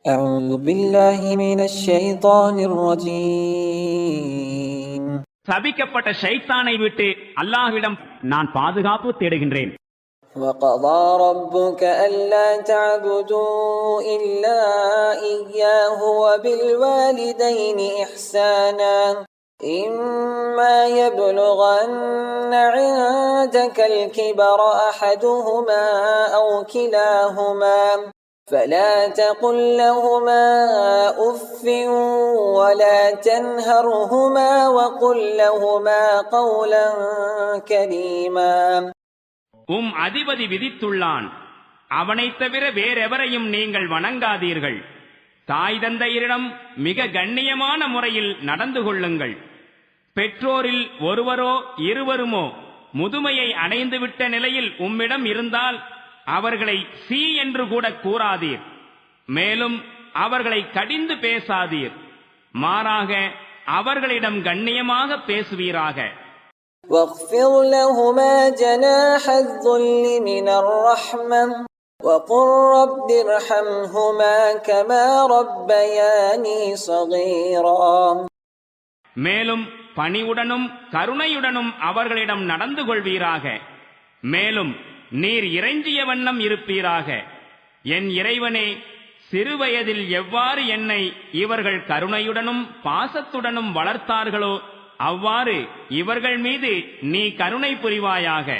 أعوذ بالله من الشيطان الرجيم சபிக்கப்பட்ட ஷைத்தானை விட்டு அல்லாஹ்விடம் நான் பாதுகாப்பு தேடுகின்றேன். وقضى ربك ألا تعبدوا إلا إياه وبالوالدين إحسانا إما يبلغن عندك الكبر أحدهما أو كلاهما فلا تقل لهما أف ولا تنهرهما وقل لهما قولا كريما அதிபதி விதித்துள்ளான், அவனைத் தவிர வேறெவரையும் நீங்கள் வணங்காதீர்கள். தாய் தந்தையரிடம் மிக கண்ணியமான முறையில் நடந்து கொள்ளுங்கள். பெற்றோரில் ஒருவரோ இருவருமோ முதுமையை அடைந்துவிட்ட நிலையில் உம்மிடம் இருந்தால் அவர்களை சீ என்று கூட கூறாதீர். மேலும் அவர்களை கடிந்து பேசாதீர். மாறாக அவர்களிடம் கண்ணியமாக பேசுவீராக. واخفض لهما جناح الذل من الرحمة وقل رب ارحمهما كما ربياني صغيرا. மேலும் பணிவுடனும் கருணையுடனும் அவர்களிடம் நடந்து கொள்வீராக. மேலும் நீர் இறைஞ்சிய வண்ணம் இருப்பீராக. என் இறைவனே, சிறுவயதில் எவ்வாறு என்னை இவர்கள் கருணையுடனும் பாசத்துடனும் வளர்த்தார்களோ அவ்வாறு இவர்கள் மீது நீ கருணை புரிவாயாக.